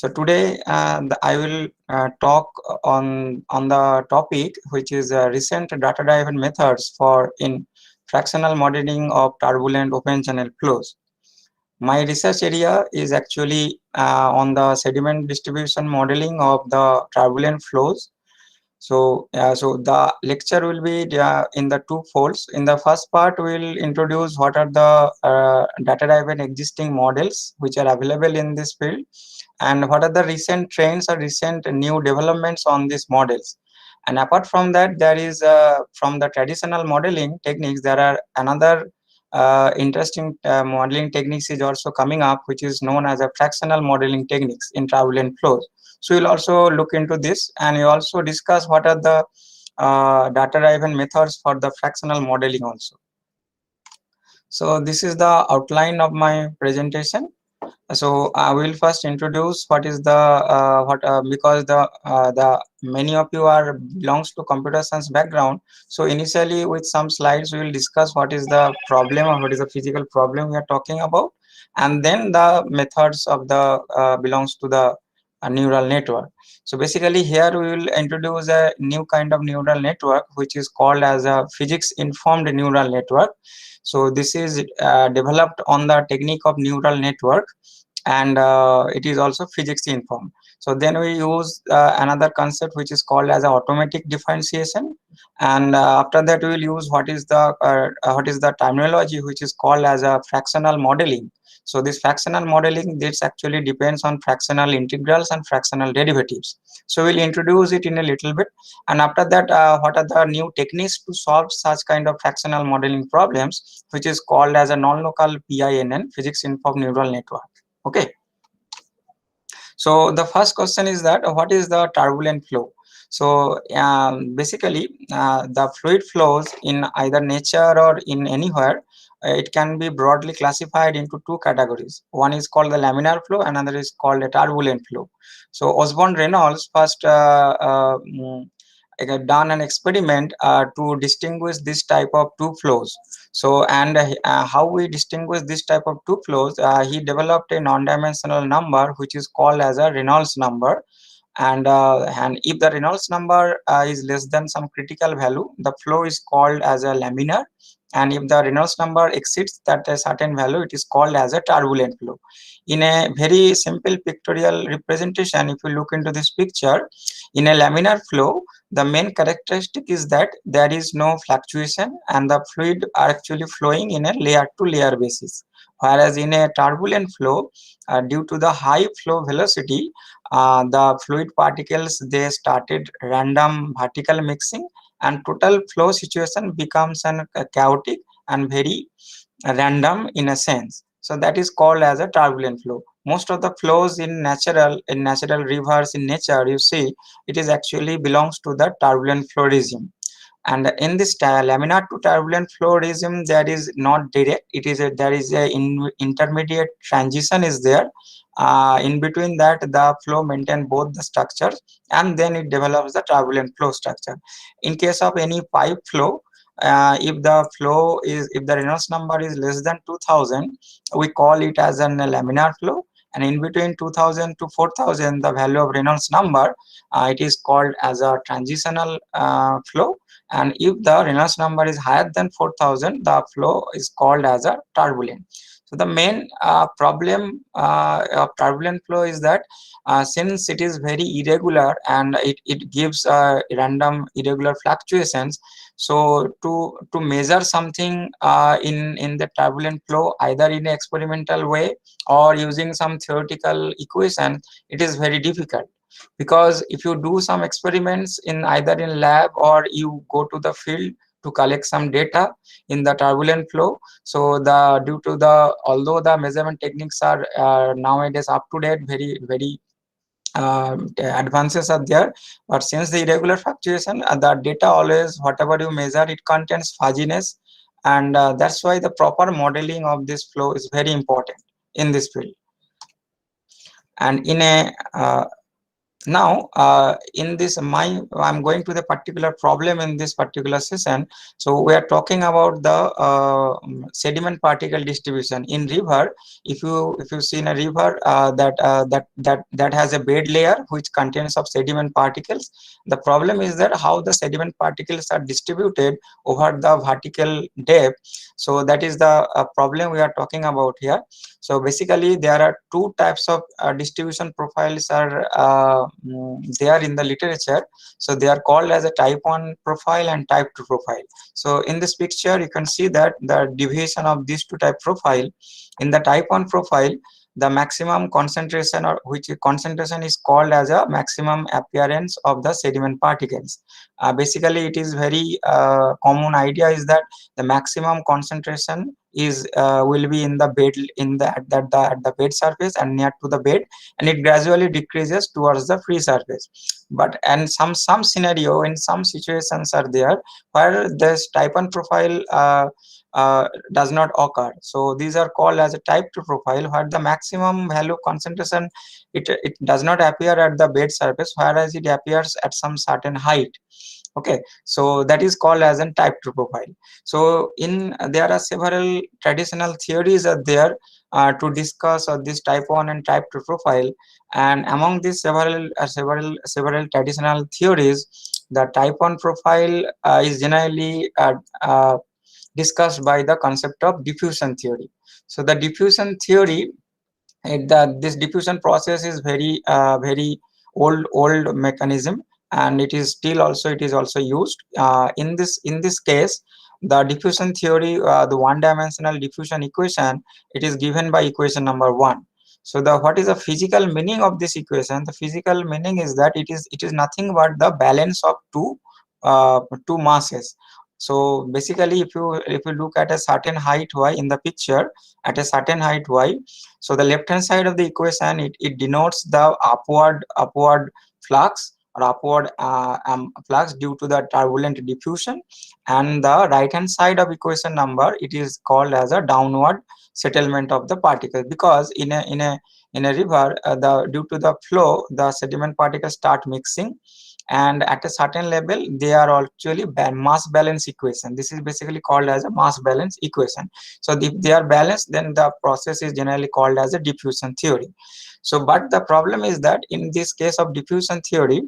So today I will talk on the topic which is recent data-driven methods for in fractional modeling of turbulent open channel flows. My research area is actually on the sediment distribution modeling of the turbulent flows. So the lecture will be in the two folds. In the first part, we'll introduce what are the data-driven existing models which are available in this field, and what are the recent trends or recent new developments on these models. And apart from that, there is from the traditional modeling techniques, there are another interesting modeling techniques is also coming up, which is known as a fractional modeling techniques in turbulent flows. So we'll also look into this, and we also discuss what are the data-driven methods for the fractional modeling also. So this is the outline of my presentation. So I will first introduce what is the because the many of you are belongs to computer science background. So initially with some slides we will discuss what is the problem or what is the physical problem we are talking about, and then the methods of the belongs to the neural network. So basically here we will introduce a new kind of neural network which is called as a physics informed neural network. So this is developed on the technique of neural network, and it is also physics informed. So then we use another concept which is called as automatic differentiation, and after that we will use what is the terminology which is called as a fractional modeling. So this fractional modeling, this actually depends on fractional integrals and fractional derivatives. So we'll introduce it in a little bit, and after that what are the new techniques to solve such kind of fractional modeling problems, which is called as a non-local PINN, physics informed neural network. Okay, so the first question is that what is the turbulent flow? So basically the fluid flows in either nature or in anywhere. It can be broadly classified into two categories. One is called the laminar flow, another is called a turbulent flow. So Osborne Reynolds first done an experiment to distinguish this type of two flows. So, and how we distinguish this type of two flows, he developed a non-dimensional number which is called as a Reynolds number. And if the Reynolds number is less than some critical value, the flow is called as a laminar. And if the Reynolds number exceeds that a certain value, it is called as a turbulent flow. In a very simple pictorial representation, if you look into this picture, in a laminar flow, the main characteristic is that there is no fluctuation and the fluid are actually flowing in a layer to layer basis. Whereas in a turbulent flow, due to the high flow velocity, the fluid particles, they started random vertical mixing, and total flow situation becomes an chaotic and very random in a sense. So that is called as a turbulent flow. Most of the flows in natural rivers in nature, you see, it is actually belongs to the turbulent flow regime. And in this laminar to turbulent flow regime, there is not direct, it is there is a intermediate transition is there. In between that, the flow maintain both the structures, and then it develops the turbulent flow structure. In case of any pipe flow, if the Reynolds number is less than 2000, we call it as a laminar flow. And in between 2000 to 4000, the value of Reynolds number, it is called as a transitional flow. And if the Reynolds number is higher than 4000, the flow is called as a turbulent. So the main problem of turbulent flow is that since it is very irregular and it gives random irregular fluctuations, so to measure something in the turbulent flow, either in an experimental way or using some theoretical equation, it is very difficult. Because if you do some experiments in either in lab or you go to the field to collect some data in the turbulent flow, so the due to the although the measurement techniques are nowadays up to date, very advances are there, but since the irregular fluctuation, the data always, whatever you measure, it contains fuzziness, and that's why the proper modeling of this flow is very important in this field. And in a Now, in this I'm going to the particular problem in this particular session. So we are talking about the sediment particle distribution in river. If you see in a river that has a bed layer which contains of sediment particles, the problem is that how the sediment particles are distributed over the vertical depth. So that is the problem we are talking about here. So basically, there are two types of distribution profiles are there in the literature. So they are called as a type 1 profile and type 2 profile. So in this picture, you can see that the deviation of these two type profile. In the type 1 profile, the maximum concentration, or which concentration is called as a maximum appearance of the sediment particles. Basically, it is very common idea is that the maximum concentration is will be in the bed in the at the bed surface and near to the bed, and it gradually decreases towards the free surface. But and some scenario in some situations are there where this type 1 profile does not occur. So these are called as a type 2 profile, where the maximum value concentration, it does not appear at the bed surface, whereas it appears at some certain height. Okay, so that is called as a type 2 profile. So in there are several traditional theories are there to discuss this type 1 and type 2 profile, and among these several traditional theories, the type 1 profile is generally discussed by the concept of diffusion theory. So the diffusion theory, this diffusion process is very old mechanism, and it is also used in this case. The diffusion theory, the one dimensional diffusion equation, it is given by equation number 1. So the what is the physical meaning of this equation? The physical meaning is that it is nothing but the balance of two masses. So basically, if you look at a certain height y in the picture, at a certain height y, so the left hand side of the equation, it denotes the upward flux or upward flux due to the turbulent diffusion, and the right hand side of equation number, it is called as a downward settlement of the particles, because in a river, the due to the flow, the sediment particles start mixing, and at a certain level they are actually mass balance equation. This is basically called as a mass balance equation. So if they are balanced, then the process is generally called as a diffusion theory. So but the problem is that in this case of diffusion theory,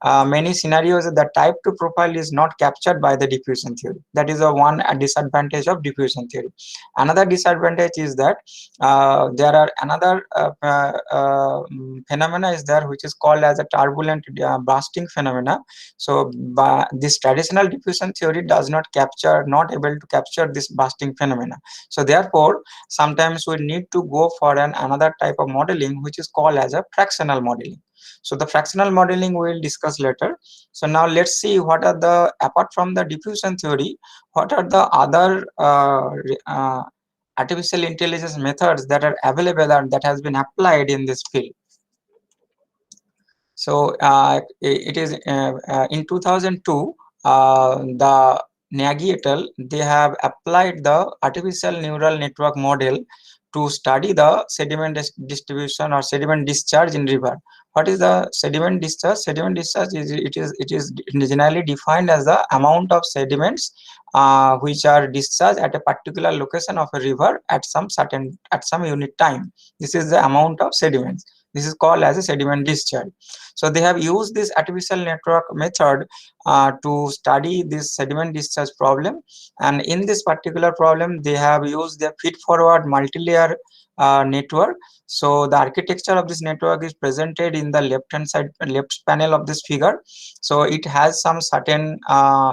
many scenarios the type 2 profile is not captured by the diffusion theory. That is a one a disadvantage of diffusion theory. Another disadvantage is that there are another phenomena is there, which is called as a turbulent bursting phenomena. So this traditional diffusion theory does not able to capture this bursting phenomena. So therefore, sometimes we need to go for another type of modeling, which is called as a fractional modeling. So the fractional modeling we will discuss later. So now let's see what are the, apart from the diffusion theory, what are the other artificial intelligence methods that are available and that has been applied in this field. So it is in 2002, the Nagy et al. They have applied the artificial neural network model to study the sediment distribution or sediment discharge in river. What is the sediment discharge? Sediment discharge is generally defined as the amount of sediments which are discharged at a particular location of a river at some unit time. This is the amount of sediments. This is called as a sediment discharge. So they have used this artificial network method to study this sediment discharge problem. And in this particular problem, they have used the feed-forward multi-layer network. So the architecture of this network is presented in the left-hand side, left panel of this figure. So it has some certain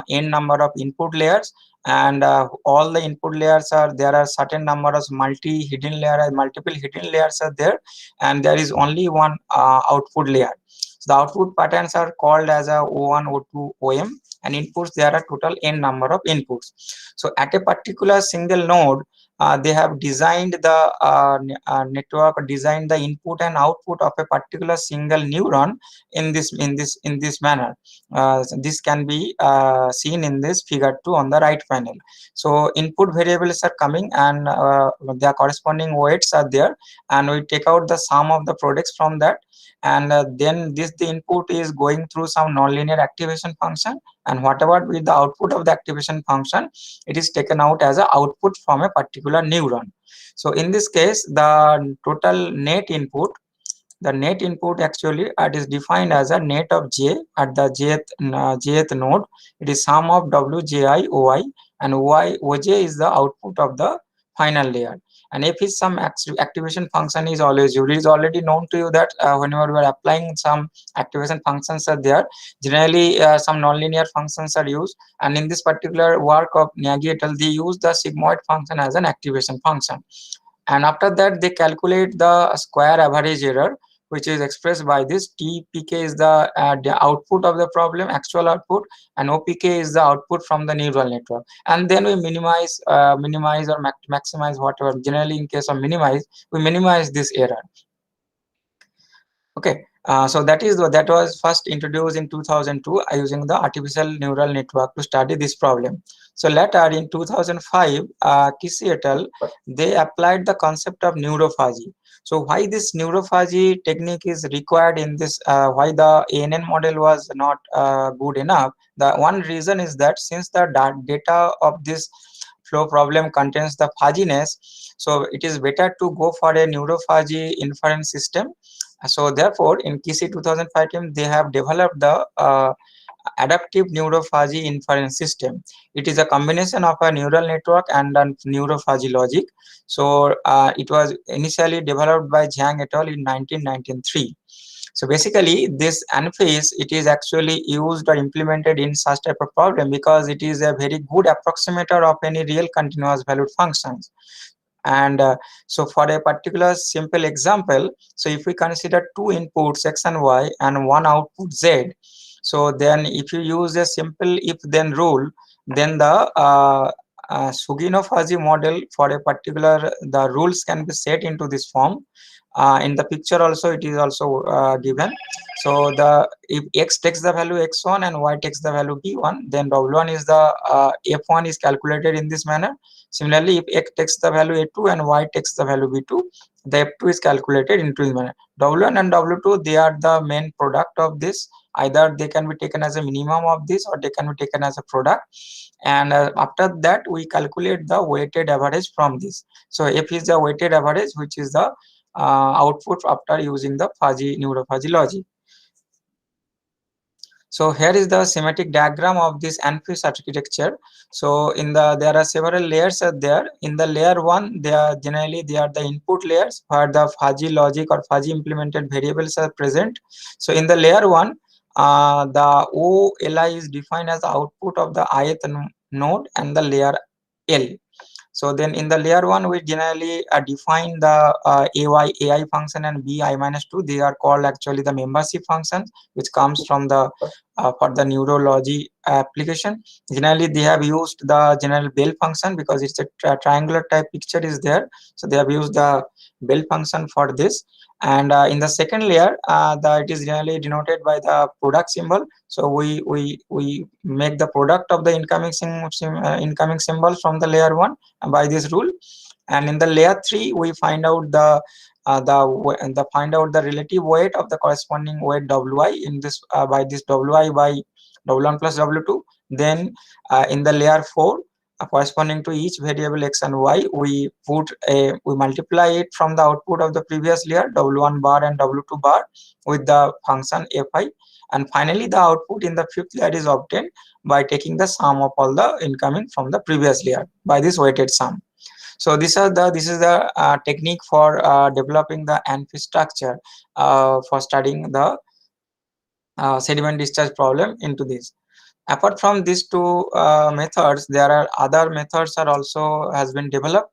n number of input layers, and all the input layers there are certain number of multiple hidden layers are there, and there is only one output layer. So the output patterns are called as a O1, O2, OM, and inputs, there are total n number of inputs. So at a particular single node, they have designed the network, designed the input and output of a particular single neuron in this manner. This can be seen in this figure 2 on the right panel. So input variables are coming, and their corresponding weights are there, and we take out the sum of the products from that, and then the input is going through some nonlinear activation function, and whatever with the output of the activation function, it is taken out as a output from a particular neuron. So in this case, the total net input actually, it is defined as a net of j at the jth node. It is sum of wji oi, and oj is the output of the final layer. And if is some activation function is always used, it is already known to you that whenever we are applying some activation functions are there, generally some nonlinear functions are used, and in this particular work of Nagy et al, they use the sigmoid function as an activation function. And after that they calculate the square average error, which is expressed by this tpk is the output of the problem, actual output, and opk is the output from the neural network. And then we minimize or maximize whatever. Generally in case of minimize, we minimize this error. Okay, so that was first introduced in 2002 using the artificial neural network to study this problem. So later in 2005, Kisi et al, they applied the concept of neurophagy. So why this neurophagy technique is required in this? Why the ANN model was not good enough? The one reason is that since the data of this flow problem contains the fuzziness, so it is better to go for a neurophagy inference system. So therefore, in KISI 2005 team, they have developed the adaptive neurophagy inference system. It is a combination of a neural network and a neurophagy logic. So it was initially developed by Zhang et al in 1993. So basically, this ANFIS, it is actually used or implemented in such type of problem because it is a very good approximator of any real continuous valued functions. And so for a particular simple example, so if we consider two inputs x and y and one output z, so then if you use a simple if then rule, then the Sugino fuzzy model for a particular, the rules can be set into this form. In the picture also it is also given. So the if x takes the value x1 and y takes the value b1, then w1 is the f1 is calculated in this manner. Similarly, if x takes the value a2 and y takes the value b2, the f2 is calculated into this manner. W1 and w2, they are the main product of this. Either they can be taken as a minimum of this or they can be taken as a product. And after that we calculate the weighted average from this. So f is the weighted average, which is the output after using the fuzzy neurophagy logic. So here is the schematic diagram of this ANFIS architecture. So in there are several layers are there. In the layer one, they are the input layers where the fuzzy logic or fuzzy implemented variables are present. So in the layer one, the OLI is defined as the output of the ith node and the layer L. So then in the layer one, we generally define the AI function and BI minus 2. They are called actually the membership functions, which comes from the for the neurology application. Generally, they have used the general Bell function because it's a triangular type picture is there. So they have used the Bell function for this. And in the second layer, it is generally denoted by the product symbol. So we make the product of the incoming symbol from the layer one by this rule. And in the layer 3 we find out the relative weight of the corresponding weight wi in this by this wi by w1 plus w2. Then in the layer 4, corresponding to each variable x and y, we multiply it from the output of the previous layer w1 bar and w2 bar with the function fi. And finally the output in the fifth layer is obtained by taking the sum of all the incoming from the previous layer by this weighted sum. So this is the technique for developing the ANFI structure for studying the sediment discharge problem into this. Apart from these two methods, there are other methods are also has been developed.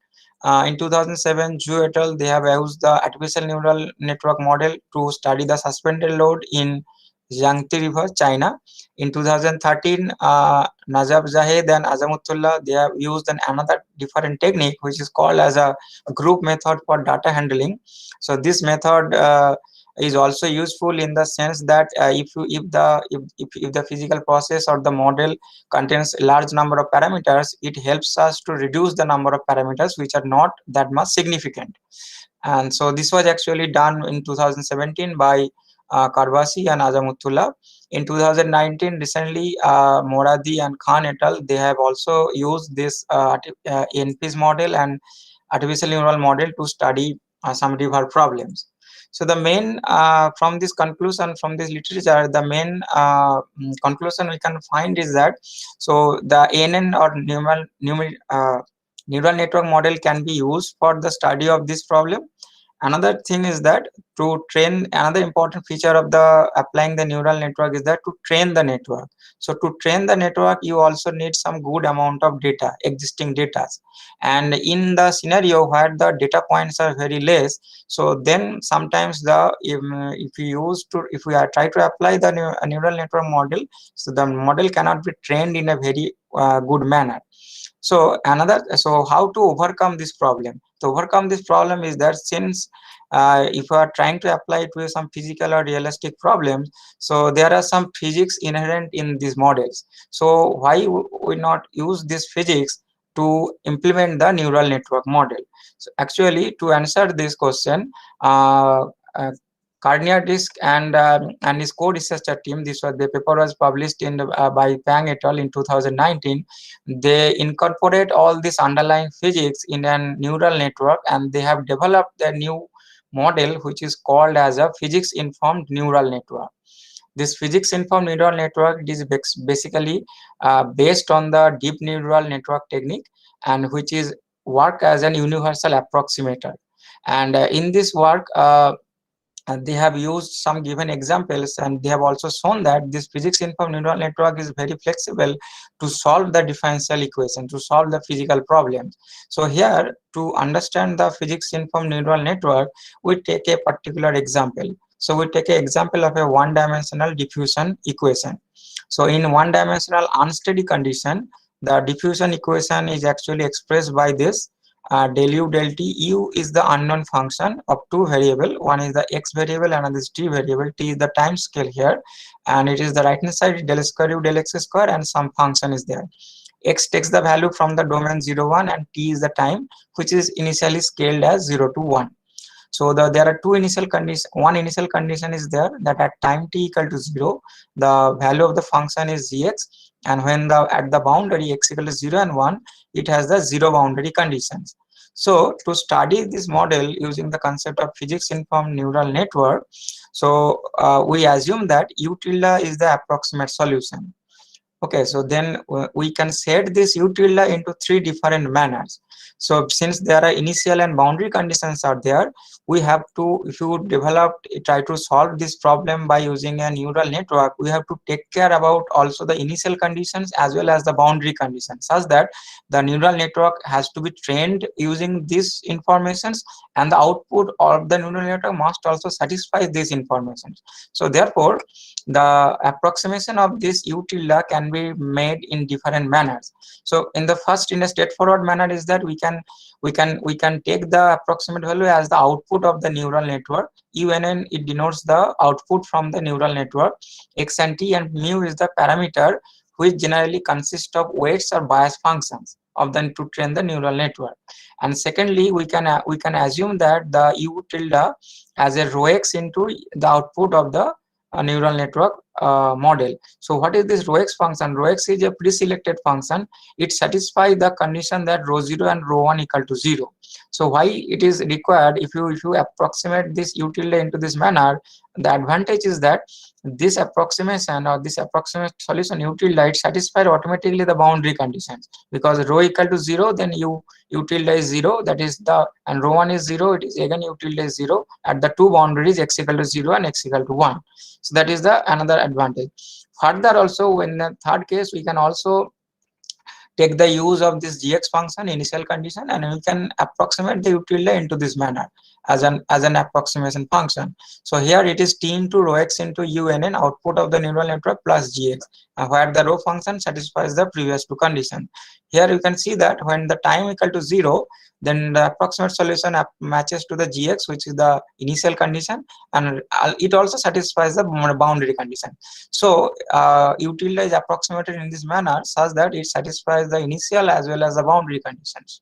In 2007, Zhu et al, they have used the artificial neural network model to study the suspended load in Yangtze River, China. In 2013, Najab Zahed and Azamutullah, they have used another different technique, which is called as a group method for data handling. So this method is also useful in the sense that if the physical process or the model contains a large number of parameters, it helps us to reduce the number of parameters which are not that much significant. And so this was actually done in 2017 by Karbasi and Azamutullah. In 2019, recently, Moradi and Khan et al. They have also used this NPS model and artificial neural model to study some river problems. So the main from this conclusion from this literature, the main conclusion we can find is that so the ANN or neural network model can be used for the study of this problem. Another thing is that to train, another important feature of the applying the neural network is that to train the network. So to train the network, you also need some good amount of data, existing data. And in the scenario where the data points are very less, so then sometimes if you use to if we are try to apply the neural network model, so the model cannot be trained in a very good manner. So how to overcome this problem? To overcome this problem is that since if you are trying to apply it with some physical or realistic problems, so there are some physics inherent in these models. So why we not use this physics to implement the neural network model? So actually, to answer this question, uh, Carnier Disk and his co-researcher team, the paper was published by Pang et al. In 2019. They incorporate all this underlying physics in a neural network, and they have developed a new model which is called as a physics informed neural network. This physics informed neural network is basically based on the deep neural network technique, and which is work as an universal approximator. And in this work, and they have used some given examples, and they have also shown that this physics informed neural network is very flexible to solve the differential equation, to solve the physical problems. So here, to understand the physics informed neural network, we take a particular example. So we take an example of a one-dimensional diffusion equation. So in one-dimensional unsteady condition, the diffusion equation is actually expressed by this del u del t. U is the unknown function of two variable. One is the x variable, another is t variable. T is the time scale here, and it is the right hand side del square u del x square, and some function is there. X takes the value from the domain 0 1, and t is the time which is initially scaled as 0 to 1. So there are two initial conditions. One initial condition is there that at time t equal to 0, the value of the function is gx, and when at the boundary x equal to 0 and 1, it has the zero boundary conditions. So to study this model using the concept of physics informed neural network, so we assume that u tilde is the approximate solution. Okay, so then we can set this u tilde into three different manners. So since there are initial and boundary conditions are there, we have to, if you try to solve this problem by using a neural network, we have to take care about also the initial conditions as well as the boundary conditions, such that the neural network has to be trained using these informations, and the output of the neural network must also satisfy these informations. So therefore, the approximation of this u tilde can be made in different manners. So in the first, in a straightforward manner, is that we can take the approximate value as the output of the neural network. UNN, it denotes the output from the neural network. X and t and mu is the parameter which generally consist of weights or bias functions of the to train the neural network. And secondly, we can assume that the u tilde as a rho x into the output of the neural network model. So what is this rho x function? Rho x is a pre-selected function. It satisfies the condition that rho 0 and rho 1 equal to 0. So why it is required, if you approximate this u tilde into this manner, the advantage is that this approximation or this approximate solution u tilde, it satisfies automatically the boundary conditions, because rho equal to 0, then u tilde is 0, that is the, and rho 1 is 0, it is again u tilde is 0 at the two boundaries x equal to 0 and x equal to 1. So that is the another advantage. Further also, in the third case, we can also take the use of this gx function initial condition, and we can approximate the u tilde into this manner as an approximation function. So here it is t into rho x into unn, output of the neural network, plus gx, where the rho function satisfies the previous two conditions. Here you can see that when the time equal to 0, then the approximate solution matches to the gx, which is the initial condition, and it also satisfies the boundary condition. So u tilde is approximated in this manner such that it satisfies the initial as well as the boundary conditions.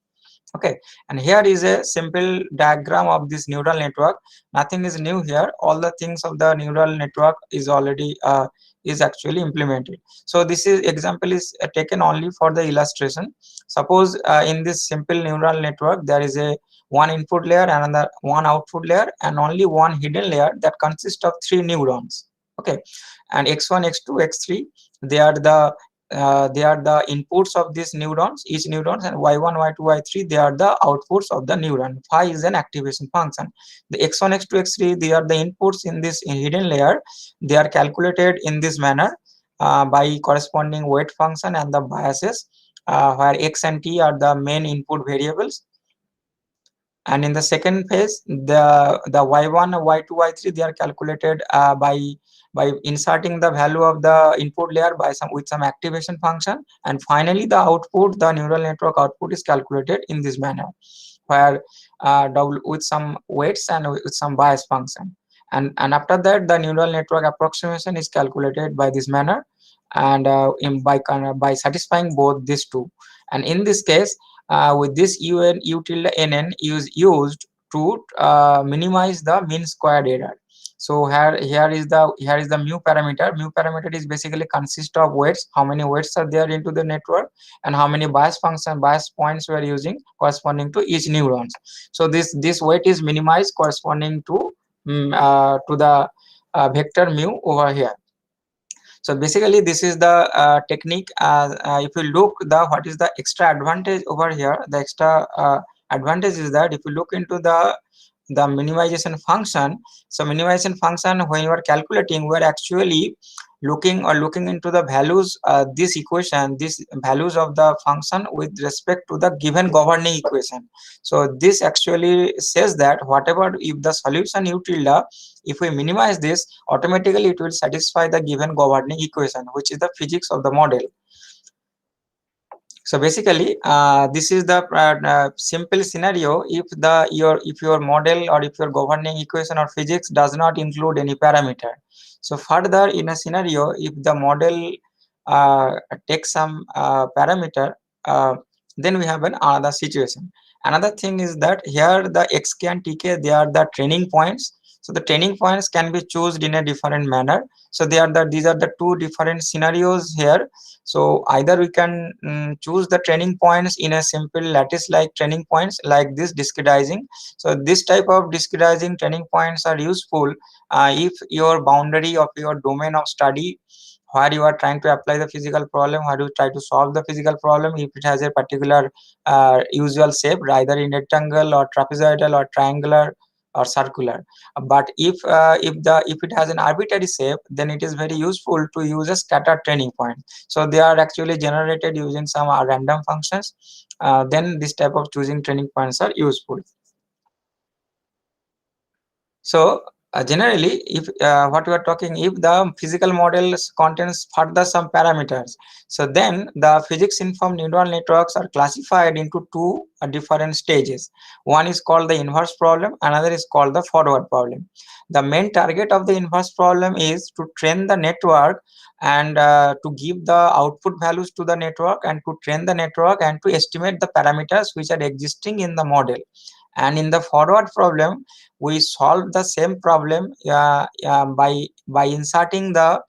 Okay, and here is a simple diagram of this neural network. Nothing is new here. All the things of the neural network is already is actually implemented. So this is example is taken only for the illustration. Suppose in this simple neural network there is a one input layer, another one output layer, and only one hidden layer that consists of three neurons. Okay, and x1, x2, x3, they are the inputs of these neurons, each neurons, and y1, y2, y3, they are the outputs of the neuron. Phi is an activation function. The x1, x2, x3, they are the inputs in this hidden layer. They are calculated in this manner by corresponding weight function and the biases, where x and t are the main input variables. And in the second phase, the y1, y2, y3, they are calculated by inserting the value of the input layer by some with some activation function, and finally the output, the neural network output, is calculated in this manner, where with some weights and with some bias function, and after that the neural network approximation is calculated by this manner, and by satisfying both these two. And in this case, with this un u tilde nn is used to minimize the mean squared error. So here is the mu parameter. Mu parameter is basically consist of weights, how many weights are there into the network, and how many bias points we are using corresponding to each neurons. So this weight is minimized corresponding to the vector mu over here. So basically this is the technique. If you look the what is the extra advantage over here, the extra advantage is that if you look into the minimization function. So minimization function, when you are calculating, we are actually looking into the values, this equation, these values of the function with respect to the given governing equation. So this actually says that whatever, if the solution u tilde, if we minimize this, automatically it will satisfy the given governing equation, which is the physics of the model. So basically, this is the simple scenario. If your model or if your governing equation or physics does not include any parameter. So further, in a scenario, if the model uh, takes some parameter, uh, then we have another situation. Another thing is that here the xk and tk, they are the training points. So the training points can be chosen in a different manner. So these are the two different scenarios here. So either we can choose the training points in a simple lattice like training points like this discretizing. So this type of discretizing training points are useful if your boundary of your domain of study, where you are trying to apply the physical problem, where you try to solve the physical problem, if it has a particular usual shape, either in rectangle or trapezoidal or triangular or circular. But if it has an arbitrary shape, then it is very useful to use a scattered training point. So they are actually generated using some random functions. Then this type of choosing training points are useful. So generally, if what we are talking, if the physical model contains further some parameters, so then the physics informed neural networks are classified into two different stages. One is called the inverse problem, another is called the forward problem. The main target of the inverse problem is to train the network and to give the output values to the network and to train the network and to estimate the parameters which are existing in the model. And in the forward problem, we solve the same problem by inserting the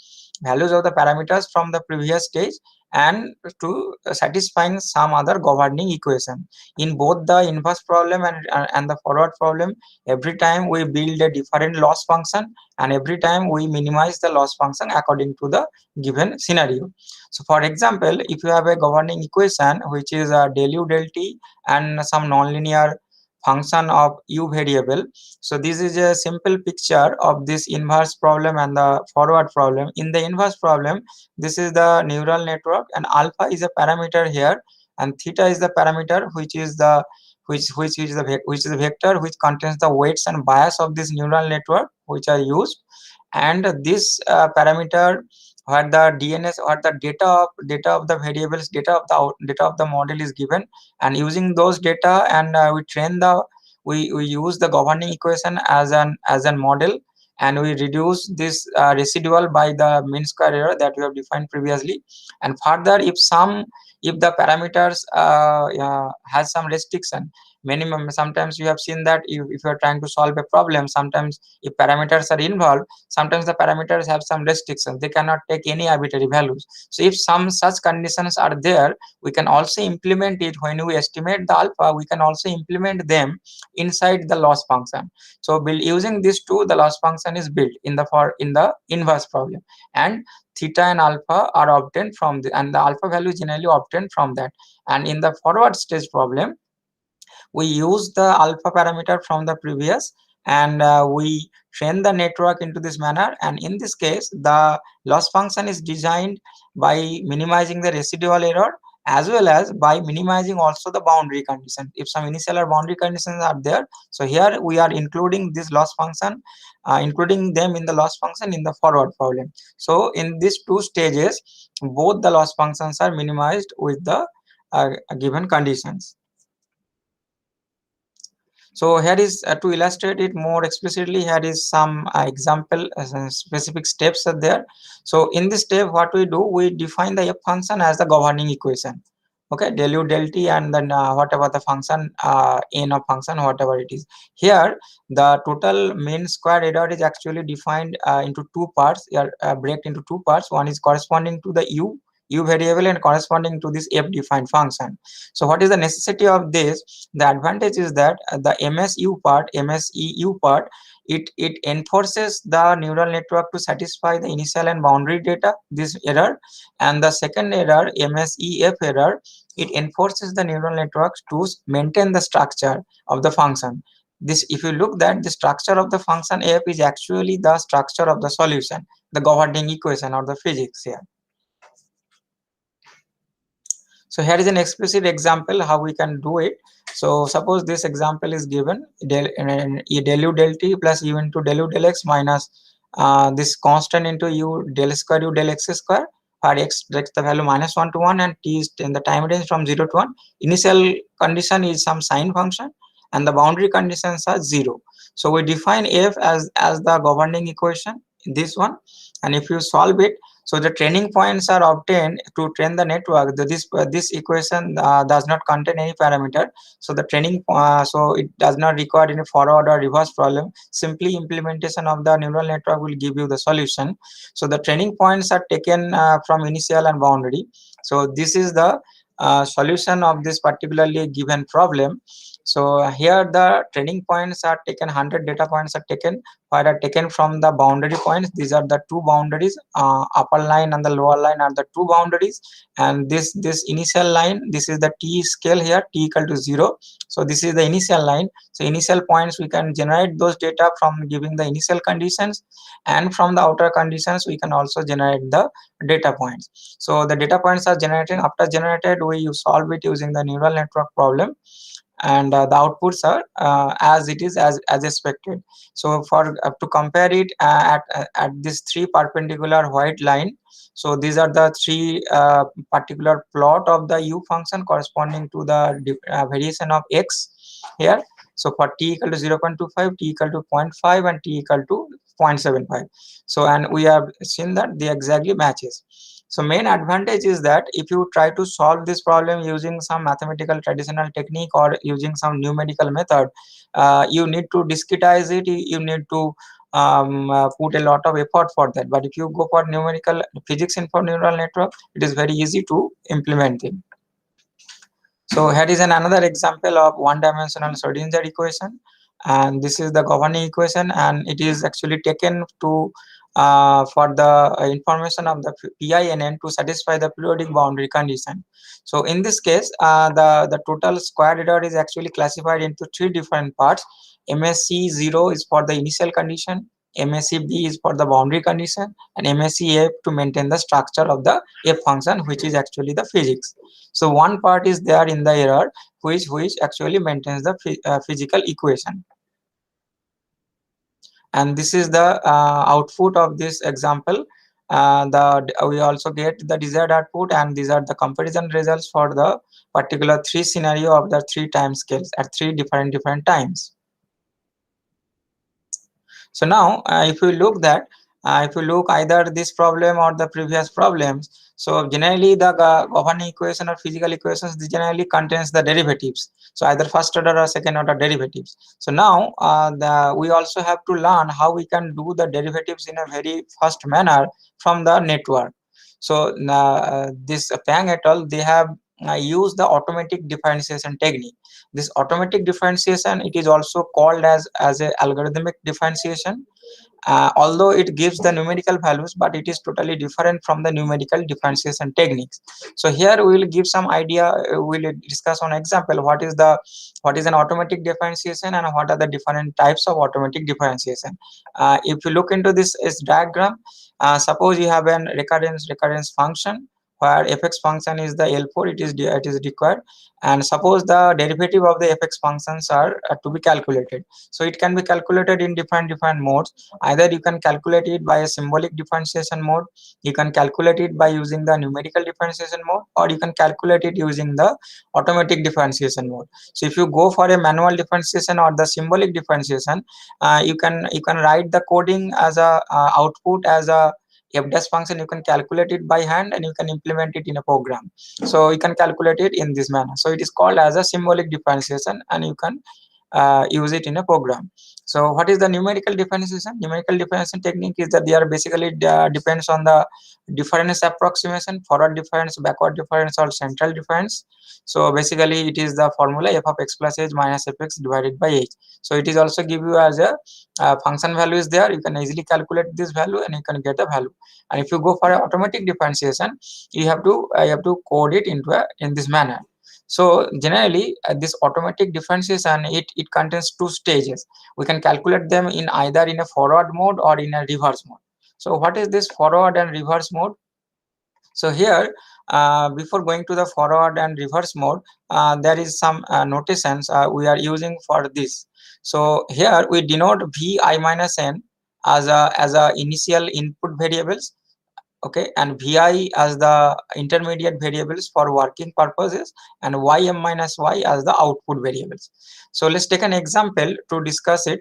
values of the parameters from the previous stage and to satisfying some other governing equation. In both the inverse problem and the forward problem, every time we build a different loss function, and every time we minimize the loss function according to the given scenario. So for example, if you have a governing equation which is del u del t and some nonlinear function of u variable. So this is a simple picture of this inverse problem and the forward problem. In the inverse problem, this is the neural network, and alpha is a parameter here, and theta is the parameter which is the which is the vector which contains the weights and bias of this neural network which are used. And this parameter, where the DNS or the data of the variables, data of the model is given, and using those data, and we use the governing equation as an model, and we reduce this residual by the mean square error that we have defined previously. And further, if the parameters has some restriction, minimum, sometimes you have seen that if you are trying to solve a problem, sometimes if parameters are involved, sometimes the parameters have some restrictions, they cannot take any arbitrary values. So if some such conditions are there, we can also implement it. When we estimate the alpha, we can also implement them inside the loss function. So using these two, the loss function is built in the inverse problem, and theta and alpha are obtained from and the alpha value generally obtained from that. And in the forward stage problem, we use the alpha parameter from the previous, and we train the network into this manner. And in this case, the loss function is designed by minimizing the residual error, as well as by minimizing also the boundary condition. If some initial or boundary conditions are there, so here we are including this loss function, including them in the loss function in the forward problem. So in these two stages, both the loss functions are minimized with the given conditions. So here is to illustrate it more explicitly, here is some example specific steps are there. So in this step, what we do, we define the f function as the governing equation. Okay, del u del t, and then whatever the function n of function, whatever it is. Here the total mean square error is actually defined into two parts, break into two parts. One is corresponding to the u variable and corresponding to this f defined function. So what is the necessity of this? The advantage is that the MSEU part, it enforces the neural network to satisfy the initial and boundary data, this error. And the second error, MSEF error, it enforces the neural networks to maintain the structure of the function. This, if you look that the structure of the function f is actually the structure of the solution, the governing equation or the physics here. So here is an explicit example how we can do it. So suppose this example is given, del u del t plus u into del u del x minus this constant into u del square u del x square, where x takes the value -1 to 1 and t is in the time range from 0 to 1. Initial condition is some sine function and the boundary conditions are 0. So we define f as the governing equation, this one. And if you solve it, so the training points are obtained to train the network. This equation does not contain any parameter. So the training, so it does not require any forward or reverse problem. Simply implementation of the neural network will give you the solution. So the training points are taken from initial and boundary. So this is the solution of this particularly given problem. So here the training points are taken, 100 data points are taken, where are taken from the boundary points. These are the two boundaries, upper line and the lower line are the two boundaries. And this initial line, this is the t scale here, t equal to 0. So this is the initial line. So initial points, we can generate those data from giving the initial conditions, and from the outer conditions we can also generate the data points. So the data points are generated. After generated, we solve it using the neural network problem, and the outputs are as it is, as expected. So for to compare it at this three perpendicular white line, so these are the three particular plot of the u function corresponding to the variation of x here. So for t equal to 0.25, t equal to 0.5, and t equal to 0.75. So, and we have seen that they exactly matches. So main advantage is that if you try to solve this problem using some mathematical traditional technique or using some numerical method, you need to discretize it, you need to put a lot of effort for that. But if you go for numerical physics and for neural network, it is very easy to implement it. So here is another example of one-dimensional Schrodinger equation, and this is the governing equation, and it is actually taken to for the information of the PINN to satisfy the periodic boundary condition. So in this case, the total square error is actually classified into three different parts. MSC 0 is for the initial condition, MSC B is for the boundary condition, and MSC F to maintain the structure of the F function, which is actually the physics. So one part is there in the error which actually maintains the physical equation. And this is the output of this example. We also get the desired output, and these are the comparison results for the particular three scenario of the three time scales at three different times. So now, if you look either this problem or the previous problems, so generally the governing equation or physical equations, they generally contains the derivatives. So either first order or second order derivatives. So now we also have to learn how we can do the derivatives in a very fast manner from the network. So this Pang et al, they have used the automatic differentiation technique. This automatic differentiation, it is also called as a algorithmic differentiation, although it gives the numerical values, but it is totally different from the numerical differentiation techniques. So here we will give some idea, we will discuss on example what is an automatic differentiation and what are the different types of automatic differentiation. If you look into this diagram, suppose you have an recurrence function where fx function is the L4, it is required, and suppose the derivative of the fx functions are to be calculated. So it can be calculated in different modes. Either you can calculate it by a symbolic differentiation mode, you can calculate it by using the numerical differentiation mode, or you can calculate it using the automatic differentiation mode. So if you go for a manual differentiation or the symbolic differentiation, you can write the coding as a output as a f dash function. You can calculate it by hand and you can implement it in a program. So you can calculate it in this manner. So it is called as a symbolic differentiation, and you can use it in a program. So what is the numerical differentiation? Numerical differentiation technique is that they are basically depends on the difference approximation, forward difference, backward difference, or central difference. So basically it is the formula f of x plus h minus fx divided by h. So it is also give you as a function value is there. You can easily calculate this value and you can get a value. And if you go for a automatic differentiation, you have to code it into in this manner. So generally, this automatic differentiation, it contains two stages. We can calculate them in either in a forward mode or in a reverse mode. So what is this forward and reverse mode? So here, before going to the forward and reverse mode, there is some notations we are using for this. So here we denote vi minus n as a initial input variables, okay, and vi as the intermediate variables for working purposes, and ym minus y as the output variables. So let's take an example to discuss it.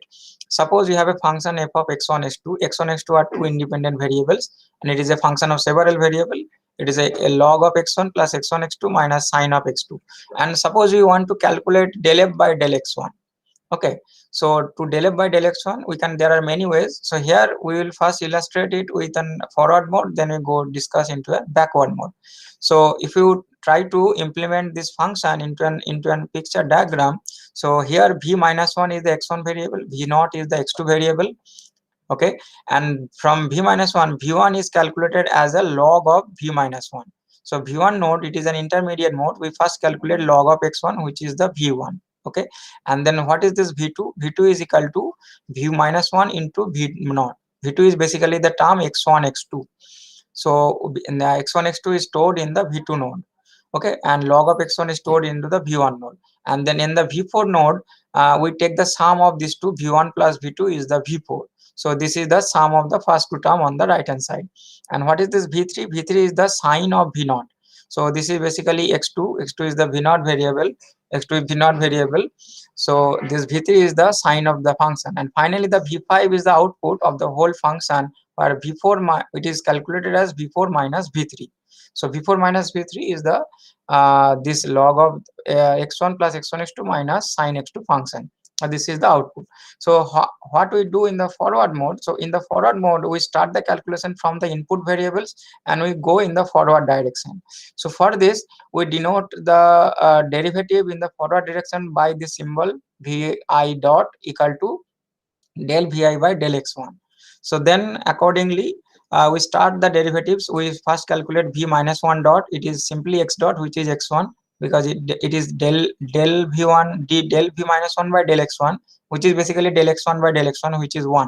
Suppose you have a function f of x1 x2. X1 x2 are two independent variables, and it is a function of several variable. It is a log of x1 plus x1 x2 minus sine of x2. And suppose we want to calculate del f by del x1. Okay, so to del f by del x1, we can, there are many ways. So here we will first illustrate it with an forward mode, then we go discuss into a backward mode. So if you try to implement this function into an picture diagram, so here v minus 1 is the x1 variable, v naught is the x2 variable. Okay, and from v minus 1, v1 is calculated as a log of v minus 1. So v1 node, it is an intermediate mode. We first calculate log of x1, which is the v1. Okay, and then what is this v2? V2 is equal to v minus 1 into v naught. V2 is basically the term x1 x2. So in the x1 x2 is stored in the v2 node. Okay, and log of x1 is stored into the v1 node, and then in the v4 node, we take the sum of these two. V1 plus v2 is the v4. So this is the sum of the first two term on the right hand side. And what is this v3? V3 is the sine of v naught. So this is basically x2. X2 is the v naught variable. X2 is v naught variable. So this v3 is the sine of the function. And finally the v5 is the output of the whole function, where v4 it is calculated as v4 minus v3. So v4 minus v3 is the this log of x1 plus x1 x2 minus sine x2 function. This is the output. So what we do in the forward mode? So in the forward mode, we start the calculation from the input variables and we go in the forward direction. So for this, we denote the derivative in the forward direction by the symbol vi dot equal to del vi by del x1. So then accordingly, we start the derivatives. We first calculate v minus 1 dot. It is simply x dot, which is x1, because it is del v1 del v minus 1 by del x1, which is basically del x1 by del x1, which is 1.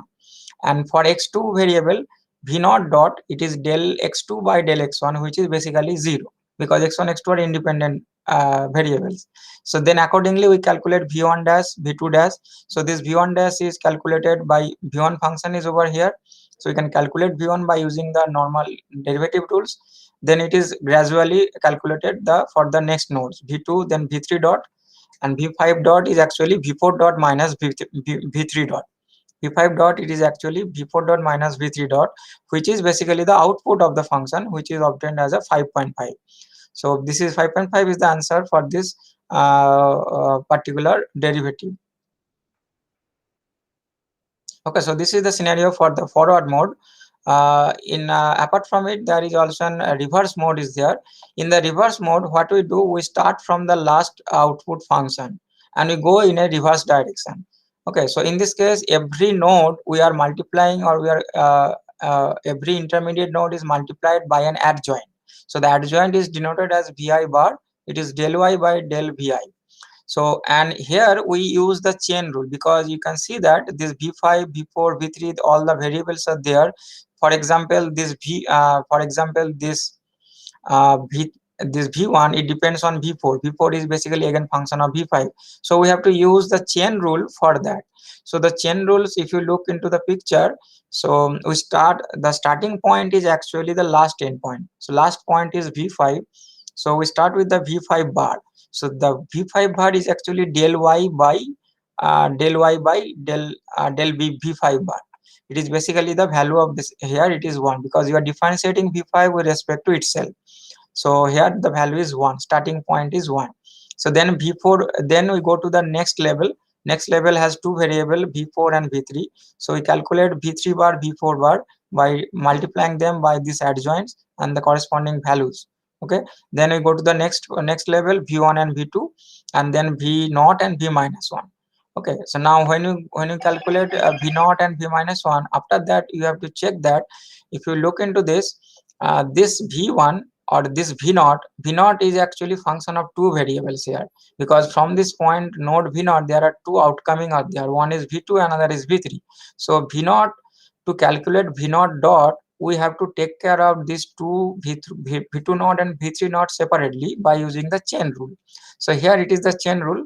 And for x2 variable, v naught dot, it is del x2 by del x1, which is basically 0, because x1 x2 are independent variables. So then accordingly we calculate v1 dash, v2 dash. So this v1 dash is calculated by v1 function is over here. So we can calculate v1 by using the normal derivative rules. Then it is gradually calculated for the next nodes, v2, then v3 dot, and v5 dot is actually v4 dot minus v3 dot. v5 dot, it is actually v4 dot minus v3 dot, which is basically the output of the function, which is obtained as a 5.5. So this is 5.5 is the answer for this particular derivative. Okay, so this is the scenario for the forward mode. In Apart from it, there is also a reverse mode is there. In the reverse mode, what we do, we start from the last output function and we go in a reverse direction. Okay, so in this case, every node we are multiplying, or we are every intermediate node is multiplied by an adjoint. So the adjoint is denoted as vi bar. It is del y by del vi. So, and here we use the chain rule, because you can see that this v5, v4, v3, all the variables are there. For example, this this v1, it depends on v4. V4 is basically again function of v5. So we have to use the chain rule for that. So the chain rules, if you look into the picture, so the starting point is actually the last endpoint. So last point is v5. So we start with the v5 bar. So the v5 bar is actually del y by del v5 bar. It is basically the value of this. Here it is 1, because you are differentiating v5 with respect to itself. So here the value is 1, starting point is 1. So then v4, then we go to the next level. Next level has two variable, v4 and v3. So we calculate v3 bar, v4 bar by multiplying them by these adjoints and the corresponding values. Okay, then we go to the next level, v1 and v2, and then v0 and v minus 1. Okay, so now when you calculate v0 and v minus 1, after that you have to check that if you look into this, this v1 or this v0 is actually function of two variables here, because from this point node v0 there are two outcoming are there, one is v2, another is v3. So v0, to calculate v0 dot, we have to take care of these two v2 node and v3 node separately by using the chain rule. So here it is the chain rule.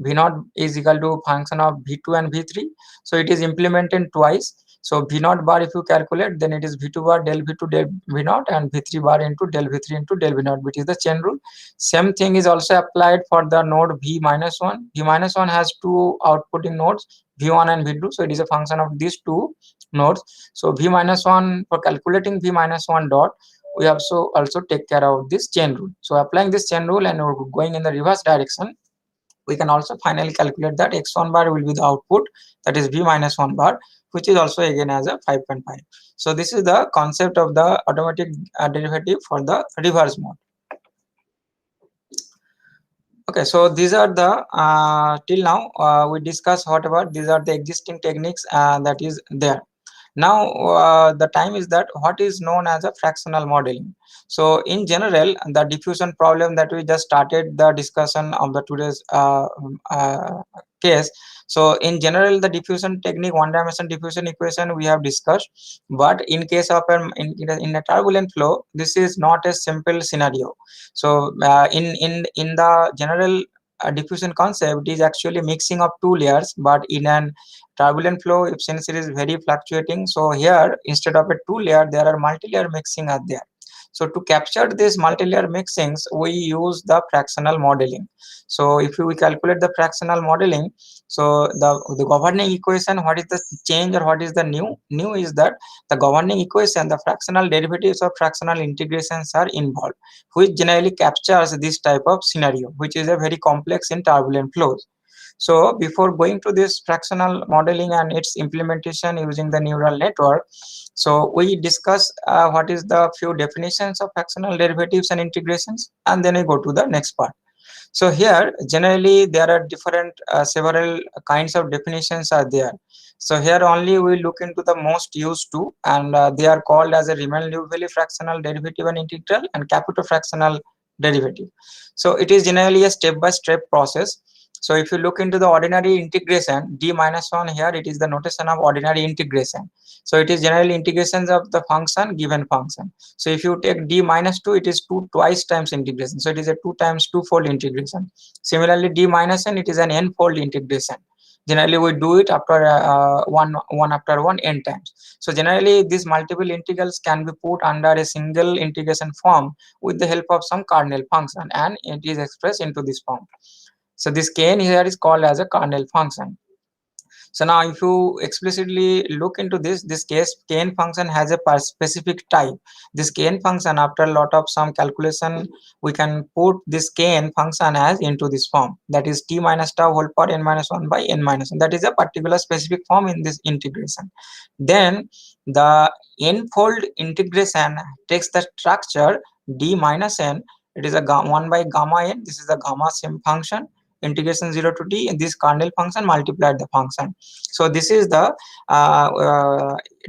v0 is equal to function of v2 and v3. So it is implemented twice. So v0 bar, if you calculate, then it is v2 bar del v2 del v0, and v3 bar into del v3 into del v0, which is the chain rule. Same thing is also applied for the node v minus 1. V minus 1 has two outputting nodes, v1 and v2. So it is a function of these two nodes. So v minus 1, for calculating v minus 1 dot, we also take care of this chain rule. So applying this chain rule and we're going in the reverse direction, we can also finally calculate that x1 bar will be the output, that is v minus 1 bar, which is also again as a 5.5. So this is the concept of the automatic derivative for the reverse mode. Okay, so these are the till now we discussed whatever these are the existing techniques that is there. Now the time is that what is known as a fractional modeling. So in general, the diffusion problem that we just started the discussion of the today's case. So in general, the diffusion technique, one dimension diffusion equation we have discussed, but in case of in a turbulent flow, this is not a simple scenario. So in the general diffusion concept is actually mixing of two layers, but in an turbulent flow, if since it is very fluctuating, so here instead of a two layer there are multi-layer mixing are there. So to capture these multi-layer mixings, we use the fractional modeling. So if we calculate the fractional modeling, so the governing equation, what is the change or what is the new is that the governing equation, the fractional derivatives or fractional integrations are involved, which generally captures this type of scenario, which is a very complex in turbulent flows. So before going to this fractional modeling and its implementation using the neural network, so we discuss what is the few definitions of fractional derivatives and integrations, and then we go to the next part. So here generally there are different several kinds of definitions are there. So here only we look into the most used to, and they are called as a Riemann-Liouville fractional derivative and integral and Capito fractional derivative. So it is generally a step-by-step process. So if you look into the ordinary integration, d minus 1, here it is the notation of ordinary integration. So it is generally integrations of the function given function. So if you take d minus 2, it is 2 twice times integration. So it is a 2 times 2-fold integration. Similarly, d minus n, it is an n-fold integration. Generally, we do it after one after one n times. So generally, these multiple integrals can be put under a single integration form with the help of some kernel function, and it is expressed into this form. So this kn here is called as a kernel function. So now if you explicitly look into this case kn function has a specific type. This kn function, after a lot of some calculation, we can put this kn function as into this form, that is t minus tau whole power n minus 1 by n minus 1. That is a particular specific form in this integration. Then the n-fold integration takes the structure d minus n. It is a 1 by gamma n. This is the gamma sim function, integration 0 to d, and this kernel function multiplied the function. So this is the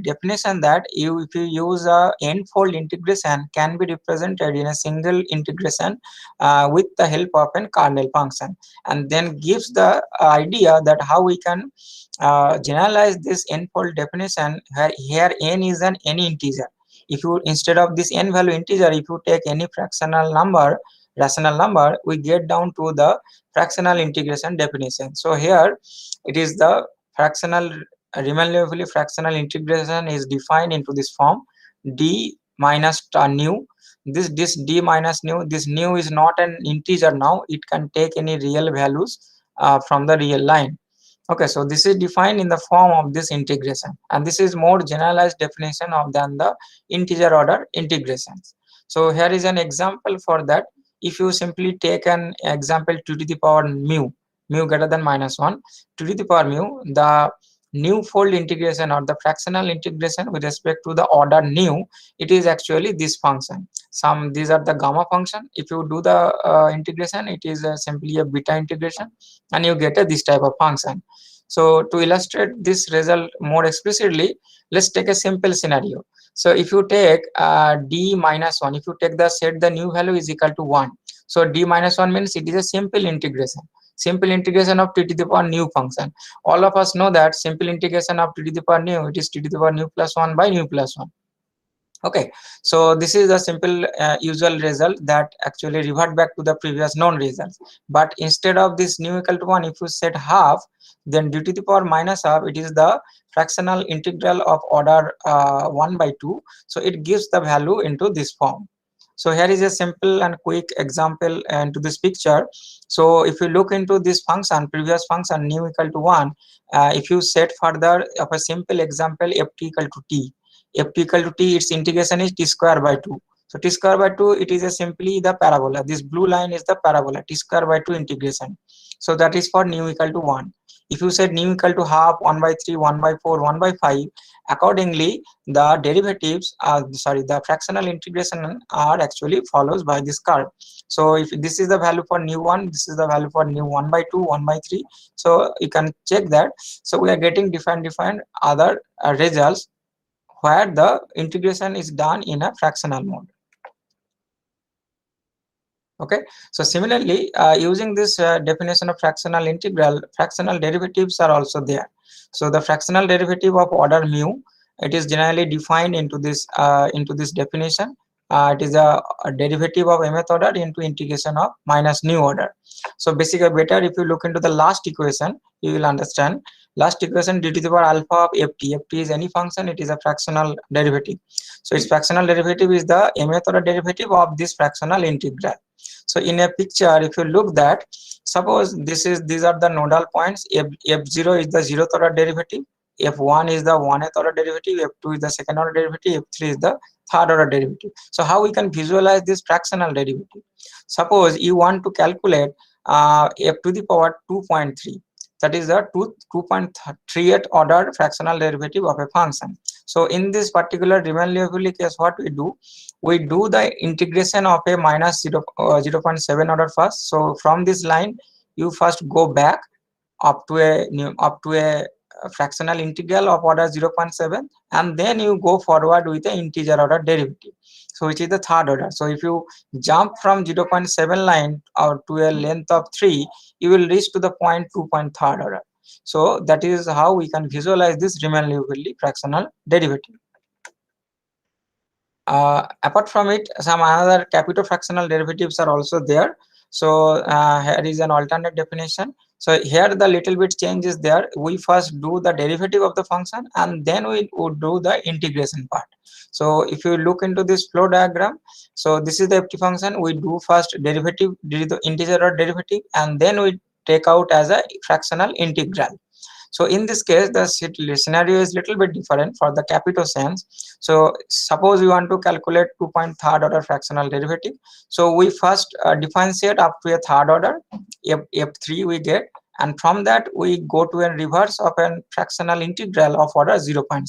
definition, that if you use a n-fold integration can be represented in a single integration with the help of a kernel function, and then gives the idea that how we can generalize this n-fold definition, where here n is an any integer. If you, instead of this n value integer, if you take any fractional number, rational number, we get down to the fractional integration definition. So here it is the fractional, Riemann-Liouville fractional integration is defined into this form: d minus nu. This d minus nu, this nu is not an integer now, it can take any real values from the real line. Okay, so this is defined in the form of this integration, and this is more generalized definition of than the integer order integrations. So here is an example for that. If you simply take an example 2 to the power mu greater than minus 1, 2 to the power mu, the new fold integration or the fractional integration with respect to the order nu, it is actually this function. These are the gamma function. If you do the integration, it is simply a beta integration, and you get this type of function. So to illustrate this result more explicitly, let's take a simple scenario. So if you take d minus 1, if you take the set the new value is equal to 1. So d minus 1 means it is a simple integration. Simple integration of t to the power new function. All of us know that simple integration of t to the power new, it is t to the power new plus 1 by new plus 1. Okay, so this is a simple usual result that actually revert back to the previous known results. But instead of this new equal to 1, if you set half, then d to the power minus half, it is the fractional integral of order 1 by 2. So it gives the value into this form. So here is a simple and quick example into this picture. So if you look into this function, previous function new equal to 1, if you set further of a simple example f t equal to t, f t equal to t, its integration is t square by 2. So t square by 2, it is a simply the parabola. This blue line is the parabola, t square by 2 integration. So that is for nu equal to 1. If you set nu equal to half, 1 by 3, 1 by 4, 1 by 5, accordingly the derivatives are, sorry, the fractional integration are actually follows by this curve. So if this is the value for nu 1, this is the value for nu 1 by 2, 1 by 3. So you can check that. So we are getting different other results where the integration is done in a fractional mode. Okay, so similarly, using this definition of fractional integral, fractional derivatives are also there. So the fractional derivative of order mu, it is generally defined into this definition. It is a derivative of mth order into integration of minus nu order. So basically, better if you look into the last equation, you will understand. Last equation d to the power alpha of ft. Ft is any function, it is a fractional derivative. So its fractional derivative is the mth order derivative of this fractional integral. So in a picture, if you look that, suppose these are the nodal points. F0 is the 0th order derivative, F1 is the 1th order derivative, F2 is the 2nd order derivative, F3 is the 3rd order derivative. So how we can visualize this fractional derivative? Suppose you want to calculate f to the power 2.3. That is the 2.38 order fractional derivative of a function. So in this particular Riemann-Liouville case, what we do? We do the integration of a minus 0.7 order first. So from this line, you first go back up to a fractional integral of order 0.7, and then you go forward with the integer order derivative, so which is the 3rd order. So if you jump from 0.7 line or to a length of 3, you will reach to the point 2.3rd order. So that is how we can visualize this Riemann-Liouville fractional derivative. Apart from it, some other capital fractional derivatives are also there. So here is an alternate definition. So here the little bit change is there. We first do the derivative of the function, and then we would do the integration part. So if you look into this flow diagram, so this is the ft function. We do first the integer or derivative, and then we take out as a fractional integral. So in this case, the scenario is little bit different for the capito sense. So suppose we want to calculate 2.3 order fractional derivative. So we first differentiate up to a third order, f3 we get, and from that we go to a reverse of a fractional integral of order 0.7.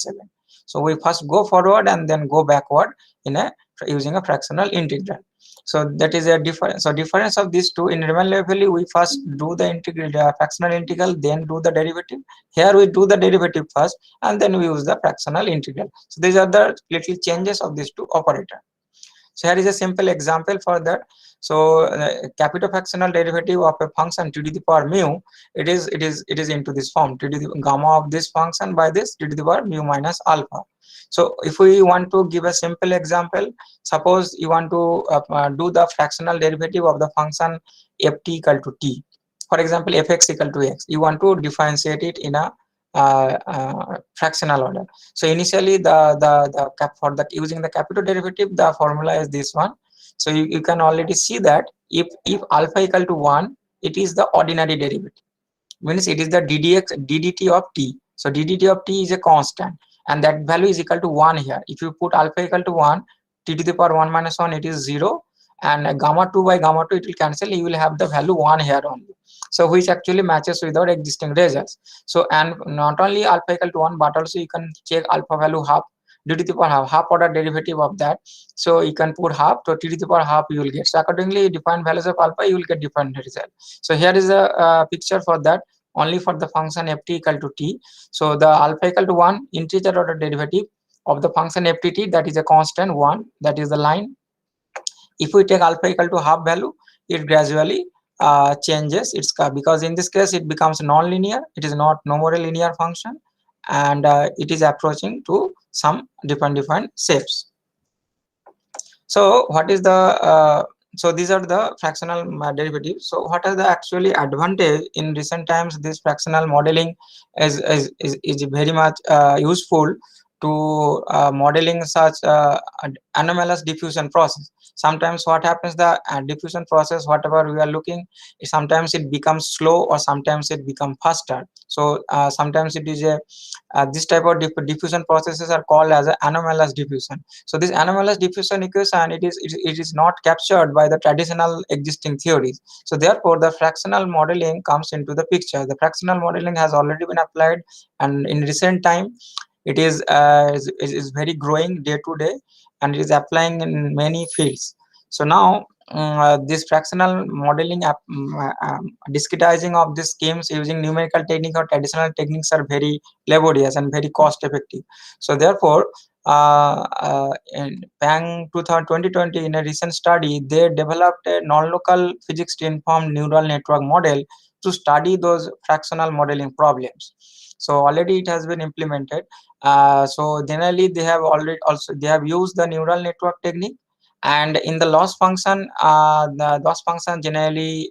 So we first go forward and then go backward in a using a fractional integral. So that is a difference. So difference of these two, in Riemann level we first do the integral, fractional integral, then do the derivative. Here we do the derivative first and then we use the fractional integral. So these are the little changes of these two operators. So here is a simple example for that. So capital fractional derivative of a function t to the power mu, it is into this form, t to the gamma of this function by this t to the power mu minus alpha. So if we want to give a simple example, suppose you want to do the fractional derivative of the function ft equal to t. For example, fx equal to x. You want to differentiate it in a fractional order. So initially the cap for that using the capital derivative, the formula is this one. So you can already see that if alpha equal to 1, it is the ordinary derivative, means it is the ddt of t. So ddt of t is a constant and that value is equal to 1 here. If you put alpha equal to 1, t to the power 1 minus 1, it is 0, and gamma 2 by gamma 2 it will cancel, you will have the value 1 here only. So which actually matches with our existing results. So and not only alpha equal to 1, but also you can check alpha value half, d to the power half order derivative of that. So you can put half, so t to the power half you will get. So accordingly different values of alpha you will get different result. So here is a picture for that, only for the function ft equal to t. So the alpha equal to 1 integer order derivative of the function ft, that is a constant 1, that is the line. If we take alpha equal to half value, it gradually changes its curve, because in this case it becomes non-linear, it is not no more a linear function, and it is approaching to some different shapes. So what is the so these are the fractional derivatives. So what are the actually advantage in recent times? This fractional modeling is very much useful to modeling such anomalous diffusion process. Sometimes what happens, the diffusion process whatever we are looking, sometimes it becomes slow or sometimes it becomes faster. So sometimes it is a this type of diffusion processes are called as a anomalous diffusion. So this anomalous diffusion equation, it is not captured by the traditional existing theories. So therefore the fractional modeling comes into the picture. The fractional modeling has already been applied, and in recent time it is very growing day to day, and it is applying in many fields. So now this fractional modeling discretizing of these schemes using numerical technique or traditional techniques are very laborious and very cost effective. So therefore in Pang 2020 in a recent study, they developed a non-local physics informed neural network model to study those fractional modeling problems. So already it has been implemented. So generally they have used the neural network technique, and in the loss function, the loss function generally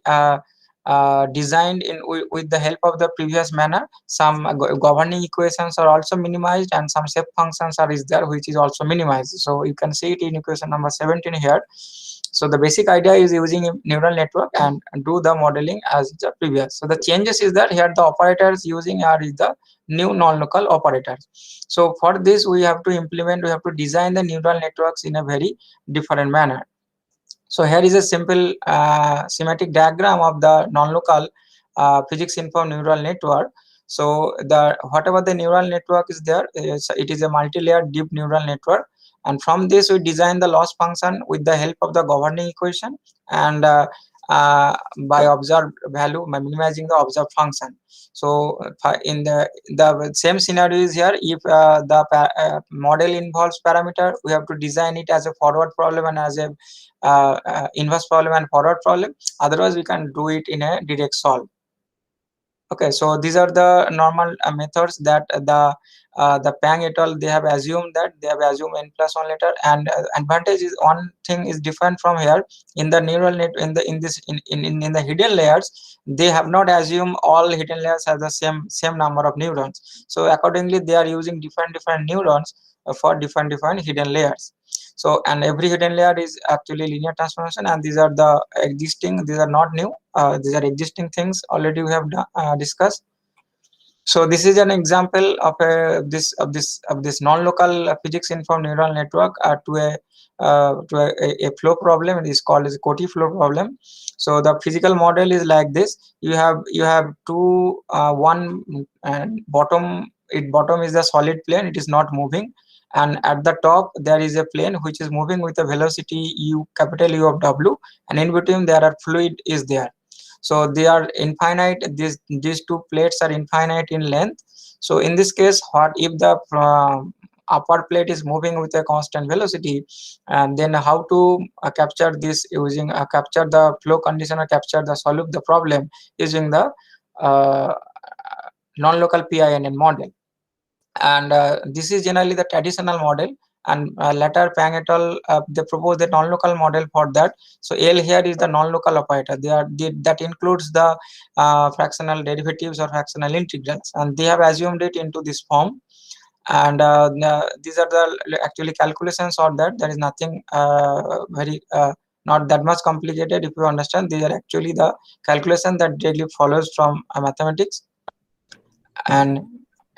designed with the help of the previous manner. Some governing equations are also minimized, and some shape functions are is there which is also minimized. So you can see it in equation number 17 here. So the basic idea is using a neural network and do the modeling as the previous. So the changes is that here the operators using are is the new non-local operators. So for this we have to design the neural networks in a very different manner. So here is a simple schematic diagram of the non-local physics informed neural network. So the whatever the neural network is there, it is a multi-layered deep neural network, and from this we design the loss function with the help of the governing equation, and by observed value, by minimizing the observed function. So in the same scenario is here. If the model involves parameter, we have to design it as a forward problem and as a inverse problem and forward problem. Otherwise we can do it in a direct solve. Okay, so these are the normal methods that the Pang et al. They have assumed n plus 1 letter, and advantage is one thing is different from here. In the neural net, in the hidden layers, they have not assumed all hidden layers have the same number of neurons. So accordingly they are using different neurons for different hidden layers. So and every hidden layer is actually linear transformation, and these are the existing, these are not new, these are existing things already we have discussed. So this is an example of this non-local physics informed neural network to a flow problem. It is called as Coti flow problem. So the physical model is like this. You have two one and bottom is the solid plane. It is not moving, and at the top there is a plane which is moving with a velocity u, capital U of w, and in between there are fluid is there. So they are infinite. These two plates are infinite in length. So in this case, what if the upper plate is moving with a constant velocity, and then how to capture this using capture the flow condition or capture the solve the problem using the uh, non-local PINN model. And this is generally the traditional model, and later Pang et al. They proposed a non-local model for that. So L here is the non-local operator. That includes the fractional derivatives or fractional integrals, and they have assumed it into this form. And these are the actually calculations or that. There is nothing very not that much complicated if you understand. These are actually the calculation that directly follows from mathematics. And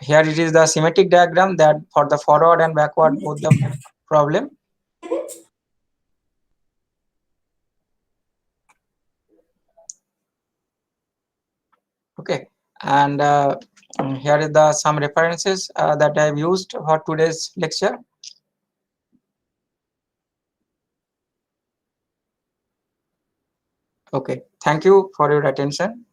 here it is the symmetric diagram that for the forward and backward both the problem. Okay, and here is the some references that I have used for today's lecture. Okay, thank you for your attention.